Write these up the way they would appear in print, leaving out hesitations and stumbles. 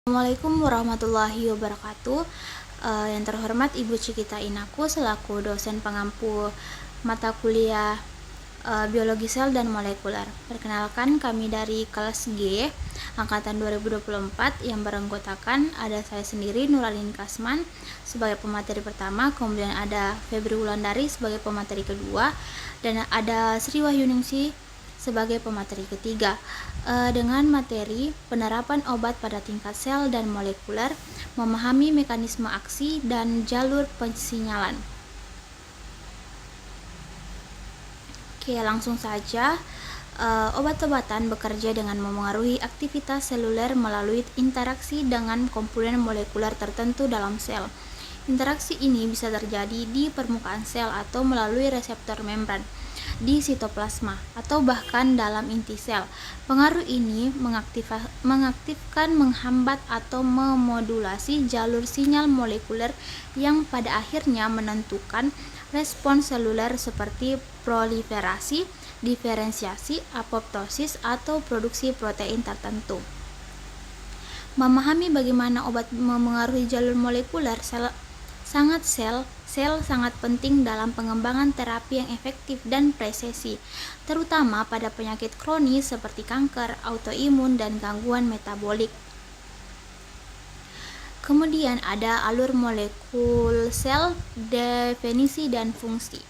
Assalamualaikum warahmatullahi wabarakatuh. Yang terhormat Ibu Cikita Inaku selaku dosen pengampu mata kuliah Biologi Sel dan Molekuler. Perkenalkan, kami dari kelas G angkatan 2024 yang beranggotakan ada saya sendiri Nuralin Kasman sebagai pemateri pertama, kemudian ada Febri Wulandari sebagai pemateri kedua, dan ada Sri Wahyuningsi sebagai pemateri ketiga, dengan materi penerapan obat pada tingkat sel dan molekuler, memahami mekanisme aksi dan jalur pensinyalan. Oke, langsung saja. Obat-obatan bekerja dengan memengaruhi aktivitas seluler melalui interaksi dengan komponen molekuler tertentu dalam sel. Interaksi ini bisa terjadi di permukaan sel atau melalui reseptor membran di sitoplasma atau bahkan dalam inti sel. Pengaruh ini mengaktifkan, menghambat atau memodulasi jalur sinyal molekuler yang pada akhirnya menentukan respons seluler seperti proliferasi, diferensiasi, apoptosis, atau produksi protein tertentu. Memahami bagaimana obat memengaruhi jalur molekuler sel sangat penting dalam pengembangan terapi yang efektif dan presisi, terutama pada penyakit kronis seperti kanker, autoimun, dan gangguan metabolik. Kemudian ada alur molekul sel, definisi dan fungsi.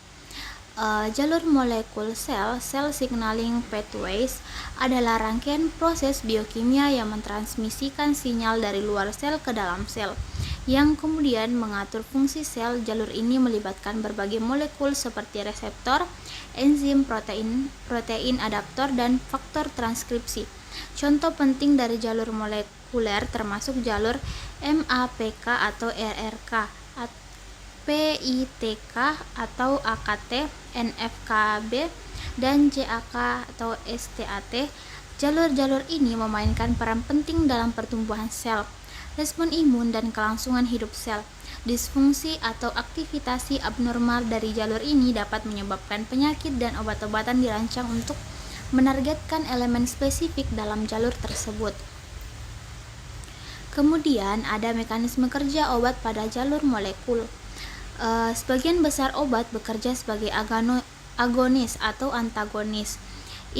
Jalur molekul sel, cell signaling pathways, adalah rangkaian proses biokimia yang mentransmisikan sinyal dari luar sel ke dalam sel, yang kemudian mengatur fungsi sel. Jalur ini melibatkan berbagai molekul seperti reseptor, enzim, protein adaptor, dan faktor transkripsi. Contoh penting dari jalur molekuler termasuk jalur MAPK atau RRK, PITK atau AKT, NFKB, dan JAK atau STAT. Jalur-jalur ini memainkan peran penting dalam pertumbuhan sel, respon imun, dan kelangsungan hidup sel. Disfungsi atau aktivitasi abnormal dari jalur ini dapat menyebabkan penyakit, dan obat-obatan dirancang untuk menargetkan elemen spesifik dalam jalur tersebut. Kemudian ada mekanisme kerja obat pada jalur molekul. Sebagian besar obat bekerja sebagai agonis atau antagonis,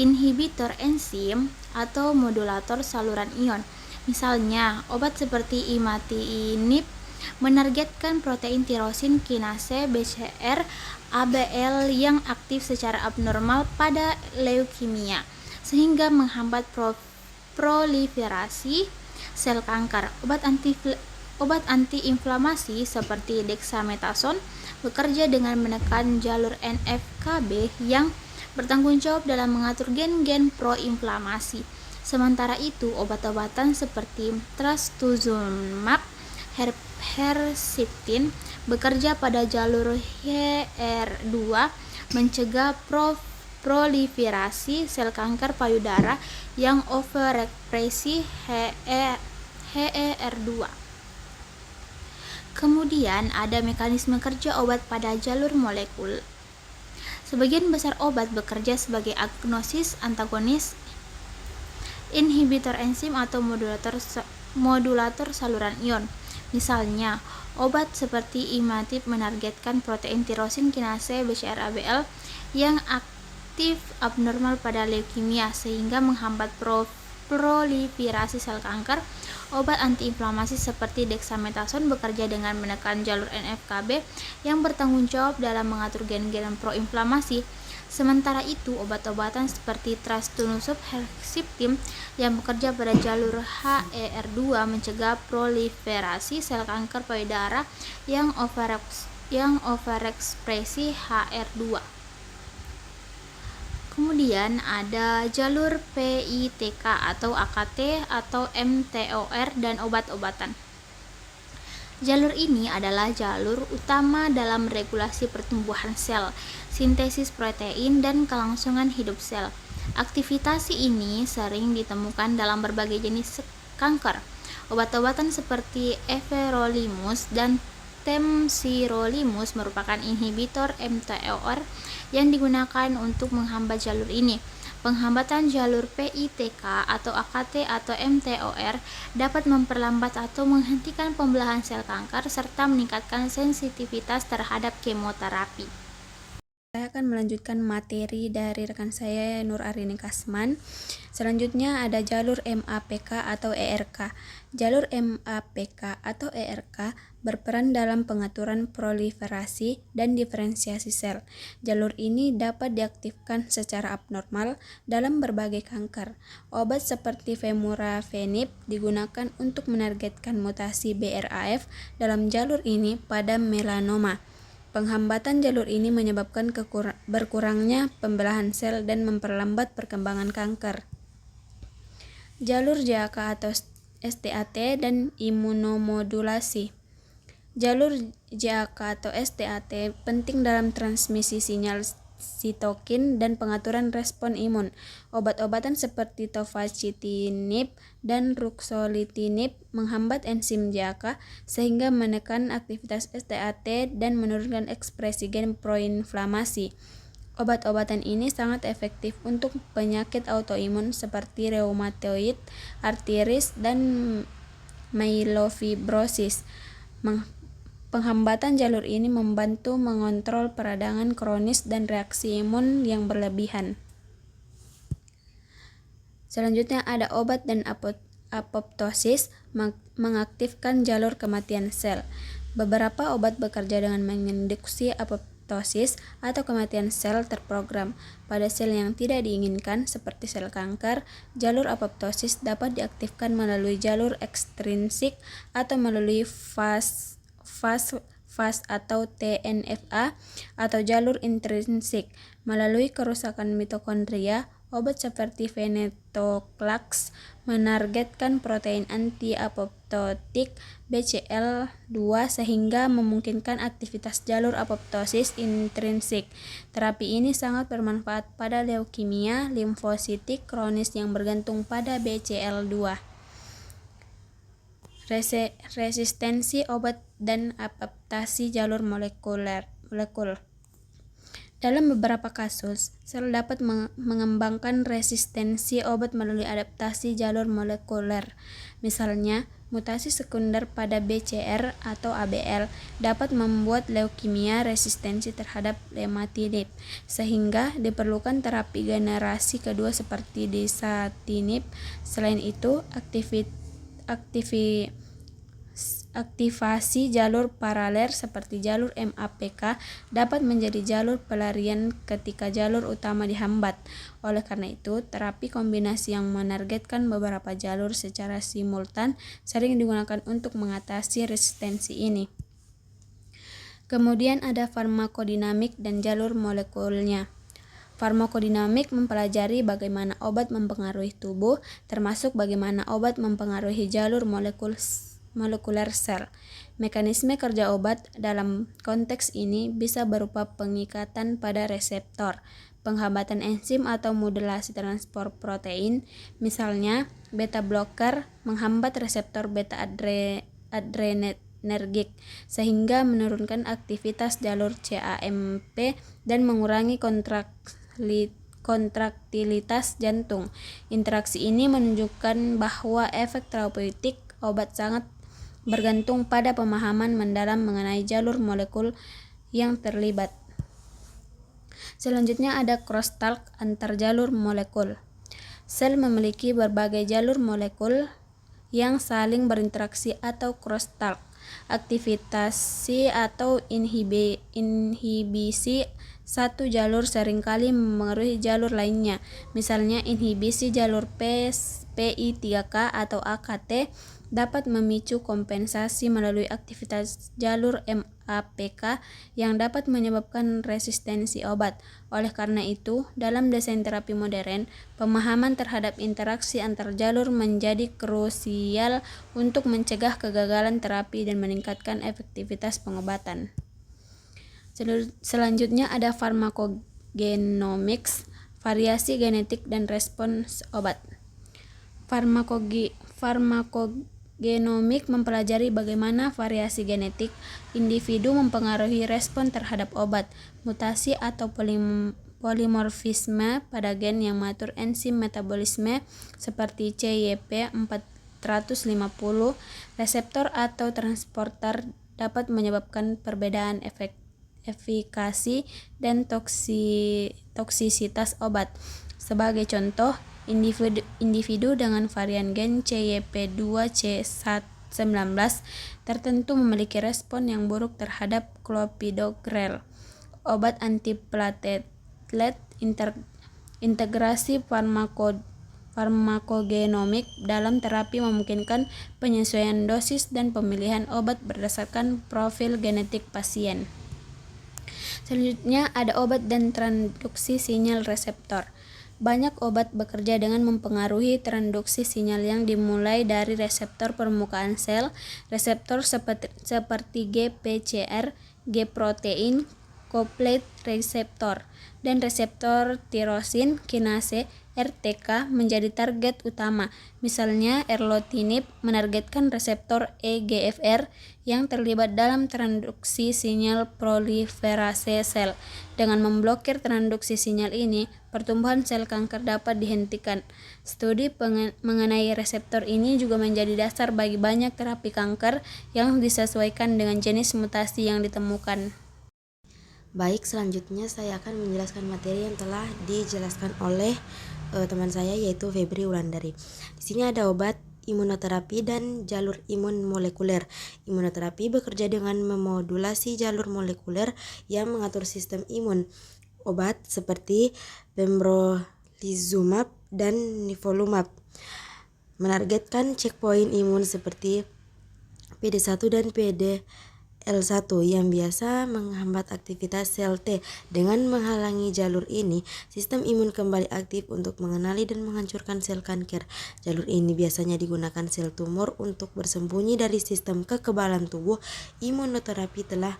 inhibitor enzim, atau modulator saluran ion. Misalnya, obat seperti imatinib menargetkan protein tirosin kinase BCR ABL yang aktif secara abnormal pada leukemia, sehingga menghambat proliferasi sel kanker. Obat antiinflamasi seperti dexamethasone bekerja dengan menekan jalur NFKB yang bertanggung jawab dalam mengatur gen-gen proinflamasi. Sementara itu, obat-obatan seperti trastuzumab, Herceptin bekerja pada jalur HER2, mencegah proliferasi sel kanker payudara yang overekspresi HER2. Kemudian ada mekanisme kerja obat pada jalur molekul. Sebagian besar obat bekerja sebagai agonis, antagonis, inhibitor enzim, atau modulator saluran ion. Misalnya, obat seperti imatinib menargetkan protein tirosin kinase BCR-ABL yang aktif abnormal pada leukemia, sehingga menghambat proliferasi sel kanker. Obat antiinflamasi seperti dexamethasone bekerja dengan menekan jalur NFKB yang bertanggung jawab dalam mengatur gen-gen proinflamasi. Sementara itu, obat-obatan seperti trastuzumab, Herceptin yang bekerja pada jalur HER2 mencegah proliferasi sel kanker payudara yang overekspresi HER2. Kemudian ada jalur PITK atau AKT atau mTOR dan obat-obatan. Jalur ini adalah jalur utama dalam regulasi pertumbuhan sel, sintesis protein, dan kelangsungan hidup sel. Aktivitas ini sering ditemukan dalam berbagai jenis kanker. Obat-obatan seperti everolimus dan temsirolimus merupakan inhibitor mTOR yang digunakan untuk menghambat jalur ini. Penghambatan jalur PITK atau AKT atau mTOR dapat memperlambat atau menghentikan pembelahan sel kanker serta meningkatkan sensitivitas terhadap kemoterapi. Saya akan melanjutkan materi dari rekan saya Nur Arini Kasman. Selanjutnya ada jalur MAPK atau ERK. Jalur MAPK atau ERK berperan dalam pengaturan proliferasi dan diferensiasi sel. Jalur ini dapat diaktifkan secara abnormal dalam berbagai kanker. Obat seperti Vemurafenib digunakan untuk menargetkan mutasi BRAF dalam jalur ini pada melanoma. Penghambatan jalur ini menyebabkan berkurangnya pembelahan sel dan memperlambat perkembangan kanker. Jalur JAK atau STAT dan imunomodulasi. Jalur JAK atau STAT penting dalam transmisi sinyal sitokin dan pengaturan respon imun. Obat-obatan seperti tofacitinib dan ruxolitinib menghambat enzim JAK sehingga menekan aktivitas STAT dan menurunkan ekspresi gen proinflamasi. Obat-obatan ini sangat efektif untuk penyakit autoimun seperti reumatoid arthritis dan myelofibrosis. Penghambatan jalur ini membantu mengontrol peradangan kronis dan reaksi imun yang berlebihan. Selanjutnya ada obat dan apoptosis mengaktifkan jalur kematian sel. Beberapa obat bekerja dengan menginduksi apoptosis atau kematian sel terprogram. Pada sel yang tidak diinginkan seperti sel kanker, jalur apoptosis dapat diaktifkan melalui jalur ekstrinsik atau melalui fas atau TNFA atau jalur intrinsik. Melalui kerusakan mitokondria, obat seperti venetoclax menargetkan protein anti-apoptotik BCL2 sehingga memungkinkan aktivitas jalur apoptosis intrinsik. Terapi ini sangat bermanfaat pada leukemia limfositik kronis yang bergantung pada BCL2. Resistensi obat dan adaptasi jalur molekul. Dalam beberapa kasus, sel dapat mengembangkan resistensi obat melalui adaptasi jalur molekuler. Misalnya, mutasi sekunder pada BCR atau ABL dapat membuat leukemia resistensi terhadap imatinib, sehingga diperlukan terapi generasi kedua seperti dasatinib. Selain itu, aktivasi jalur paralel seperti jalur MAPK dapat menjadi jalur pelarian ketika jalur utama dihambat. Oleh karena itu, terapi kombinasi yang menargetkan beberapa jalur secara simultan sering digunakan untuk mengatasi resistensi ini. Kemudian ada farmakodinamik dan jalur molekulnya. Farmakodinamik mempelajari bagaimana obat mempengaruhi tubuh, termasuk bagaimana obat mempengaruhi jalur molekuler sel. Mekanisme kerja obat dalam konteks ini bisa berupa pengikatan pada reseptor, penghambatan enzim atau modulasi transport protein. Misalnya, beta blocker menghambat reseptor beta adrenergik sehingga menurunkan aktivitas jalur CAMP dan mengurangi kontraktilitas jantung. Interaksi ini menunjukkan bahwa efek terapeutik obat sangat bergantung pada pemahaman mendalam mengenai jalur molekul yang terlibat. Selanjutnya ada crosstalk antar jalur molekul. Sel memiliki berbagai jalur molekul yang saling berinteraksi atau crosstalk. Aktivasi atau inhibisi satu jalur seringkali mempengaruhi jalur lainnya. Misalnya, inhibisi jalur PI3K atau AKT dapat memicu kompensasi melalui aktivitas jalur MAPK yang dapat menyebabkan resistensi obat. Oleh karena itu, dalam desain terapi modern, pemahaman terhadap interaksi antar jalur menjadi krusial untuk mencegah kegagalan terapi dan meningkatkan efektivitas pengobatan. Selanjutnya ada farmakogenomics, variasi genetik dan respons obat. Farmakogenomik mempelajari bagaimana variasi genetik individu mempengaruhi respon terhadap obat, mutasi atau polimorfisme pada gen yang mengatur enzim metabolisme seperti CYP450. Reseptor atau transporter dapat menyebabkan perbedaan efikasi dan toksisitas obat. Sebagai contoh, individu dengan varian gen CYP2C19 tertentu memiliki respon yang buruk terhadap clopidogrel, obat antiplatelet. Integrasi farmakogenomik dalam terapi memungkinkan penyesuaian dosis dan pemilihan obat berdasarkan profil genetik pasien. Selanjutnya ada obat dan transduksi sinyal reseptor. Banyak obat bekerja dengan mempengaruhi transduksi sinyal yang dimulai dari reseptor permukaan sel. Reseptor seperti GPCR, G-protein, coupled reseptor, dan reseptor tirosin kinase RTK menjadi target utama. Misalnya, erlotinib menargetkan reseptor EGFR yang terlibat dalam transduksi sinyal proliferase sel. Dengan memblokir transduksi sinyal ini, pertumbuhan sel kanker dapat dihentikan. Studi mengenai reseptor ini juga menjadi dasar bagi banyak terapi kanker yang disesuaikan dengan jenis mutasi yang ditemukan. Baik, selanjutnya saya akan menjelaskan materi yang telah dijelaskan oleh teman saya, yaitu Febri Wulandari. Di sini ada obat, imunoterapi, dan jalur imun molekuler. Imunoterapi bekerja dengan memodulasi jalur molekuler yang mengatur sistem imun. Obat seperti pembrolizumab dan nivolumab menargetkan checkpoint imun seperti PD1 dan PD-L1 yang biasa menghambat aktivitas sel T. Dengan menghalangi jalur ini, sistem imun kembali aktif untuk mengenali dan menghancurkan sel kanker. Jalur ini biasanya digunakan sel tumor untuk bersembunyi dari sistem kekebalan tubuh. Imunoterapi telah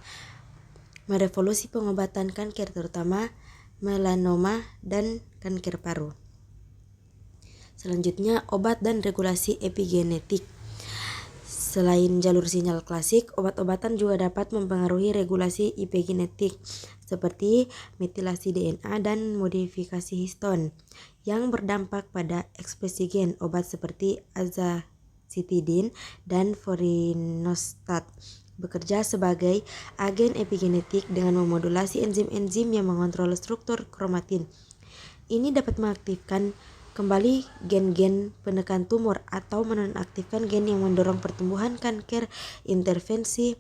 merevolusi pengobatan kanker, terutama melanoma dan kanker paru. Selanjutnya, obat dan regulasi epigenetik. Selain jalur sinyal klasik, obat-obatan juga dapat mempengaruhi regulasi epigenetik seperti metilasi DNA dan modifikasi histon yang berdampak pada ekspresi gen. Obat seperti azacitidin dan vorinostat bekerja sebagai agen epigenetik dengan memodulasi enzim-enzim yang mengontrol struktur kromatin. Ini dapat mengaktifkan kembali gen-gen penekan tumor atau menonaktifkan gen yang mendorong pertumbuhan kanker. Intervensi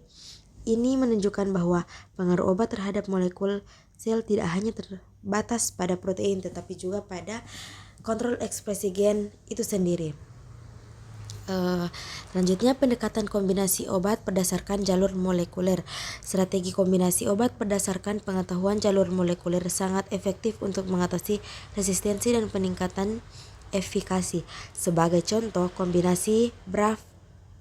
ini menunjukkan bahwa pengaruh obat terhadap molekul sel tidak hanya terbatas pada protein, tetapi juga pada kontrol ekspresi gen itu sendiri. Selanjutnya, pendekatan kombinasi obat berdasarkan jalur molekuler. Strategi kombinasi obat berdasarkan pengetahuan jalur molekuler sangat efektif untuk mengatasi resistensi dan peningkatan efikasi. Sebagai contoh, kombinasi BRAF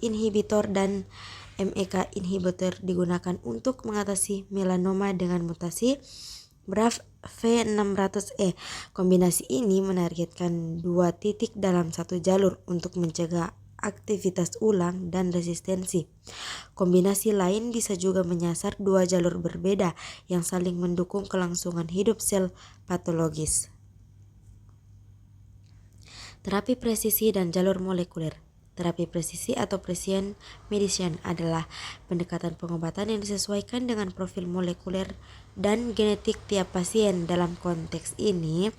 inhibitor dan MEK inhibitor digunakan untuk mengatasi melanoma dengan mutasi BRAF V600E. Kombinasi ini menargetkan 2 titik dalam satu jalur untuk mencegah aktivitas ulang dan resistensi. Kombinasi lain bisa juga menyasar 2 jalur berbeda yang saling mendukung kelangsungan hidup sel patologis. Terapi presisi dan jalur molekuler. Terapi presisi atau precision medicine adalah pendekatan pengobatan yang disesuaikan dengan profil molekuler dan genetik tiap pasien. Dalam konteks ini,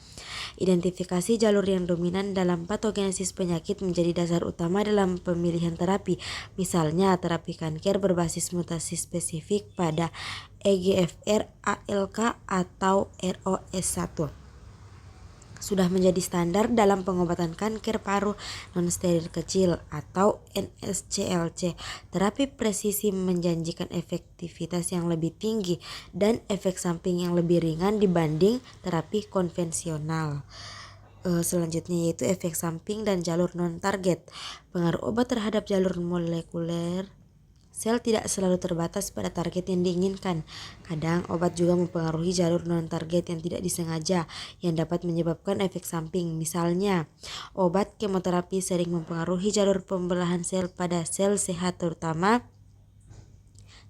identifikasi jalur yang dominan dalam patogenesis penyakit menjadi dasar utama dalam pemilihan terapi. Misalnya, terapi kanker berbasis mutasi spesifik pada EGFR, ALK, atau ROS1 sudah menjadi standar dalam pengobatan kanker paru non-steril kecil atau NSCLC. Terapi presisi menjanjikan efektivitas yang lebih tinggi dan efek samping yang lebih ringan dibanding terapi konvensional. Selanjutnya yaitu efek samping dan jalur non-target. Pengaruh obat terhadap jalur molekuler sel tidak selalu terbatas pada target yang diinginkan. Kadang obat juga mempengaruhi jalur non-target yang tidak disengaja yang dapat menyebabkan efek samping. Misalnya, obat kemoterapi sering mempengaruhi jalur pembelahan sel pada sel sehat, terutama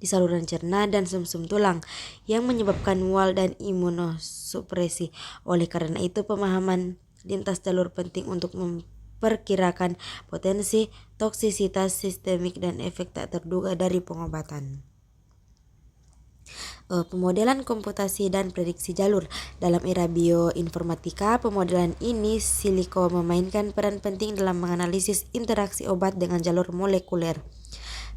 di saluran cerna dan sumsum tulang yang menyebabkan mual dan imunosupresi. Oleh karena itu, pemahaman lintas jalur penting untuk memperkirakan potensi toksisitas sistemik dan efek tak terduga dari pengobatan. Pemodelan komputasi dan prediksi jalur. Dalam era bioinformatika, pemodelan ini silico memainkan peran penting dalam menganalisis interaksi obat dengan jalur molekuler.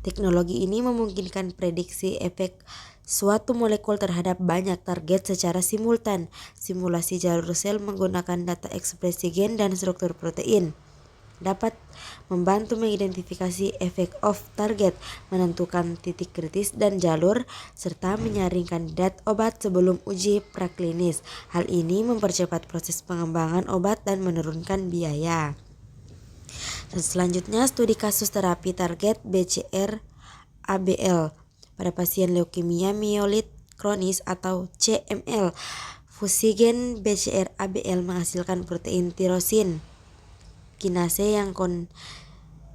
Teknologi ini memungkinkan prediksi efek suatu molekul terhadap banyak target secara simultan. Simulasi jalur sel menggunakan data ekspresi gen dan struktur protein dapat membantu mengidentifikasi efek off target, menentukan titik kritis dan jalur, serta menyaring kandidat obat sebelum uji praklinis. Hal ini mempercepat proses pengembangan obat dan menurunkan biaya. Dan selanjutnya, studi kasus terapi target BCR-ABL pada pasien leukemia mieloid kronis atau CML. Fusi gen BCR-ABL menghasilkan protein tirosin kinase yang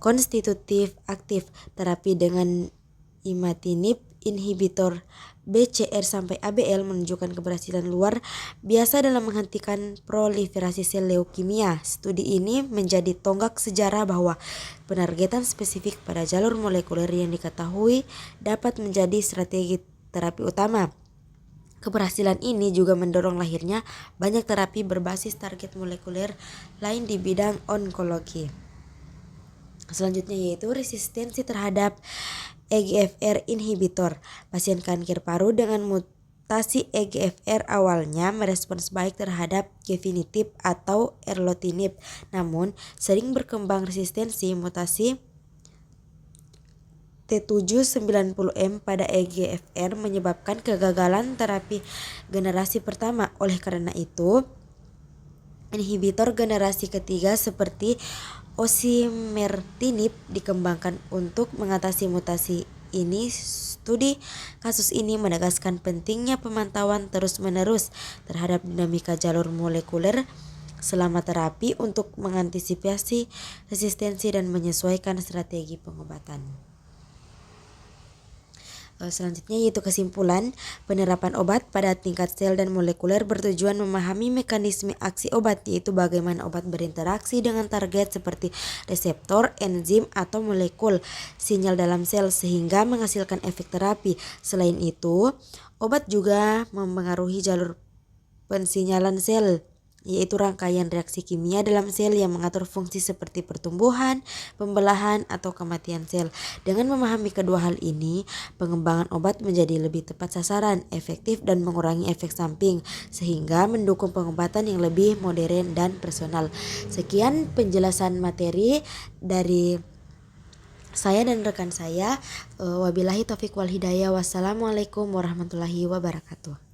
konstitutif aktif. Terapi dengan imatinib inhibitor BCR sampai ABL menunjukkan keberhasilan luar biasa dalam menghentikan proliferasi sel leukemia. Studi ini menjadi tonggak sejarah bahwa penargetan spesifik pada jalur molekuler yang diketahui dapat menjadi strategi terapi utama. Keberhasilan ini juga mendorong lahirnya banyak terapi berbasis target molekuler lain di bidang onkologi. Selanjutnya yaitu resistensi terhadap EGFR inhibitor. Pasien kanker paru dengan mutasi EGFR awalnya merespons baik terhadap gefitinib atau erlotinib, namun sering berkembang resistensi mutasi T790M pada EGFR menyebabkan kegagalan terapi generasi pertama. Oleh karena itu, inhibitor generasi ketiga seperti osimertinib dikembangkan untuk mengatasi mutasi ini. Studi kasus ini menegaskan pentingnya pemantauan terus-menerus terhadap dinamika jalur molekuler selama terapi untuk mengantisipasi resistensi dan menyesuaikan strategi pengobatan. Selanjutnya yaitu kesimpulan, penerapan obat pada tingkat sel dan molekuler bertujuan memahami mekanisme aksi obat, yaitu bagaimana obat berinteraksi dengan target seperti reseptor, enzim, atau molekul sinyal dalam sel sehingga menghasilkan efek terapi. Selain itu, obat juga mempengaruhi jalur pensinyalan sel, yaitu rangkaian reaksi kimia dalam sel yang mengatur fungsi seperti pertumbuhan, pembelahan, atau kematian sel. Dengan memahami kedua hal ini, pengembangan obat menjadi lebih tepat sasaran, efektif, dan mengurangi efek samping, sehingga mendukung pengobatan yang lebih modern dan personal. Sekian penjelasan materi dari saya dan rekan saya. Wabillahi taufiq wal hidayah. Wassalamualaikum warahmatullahi wabarakatuh.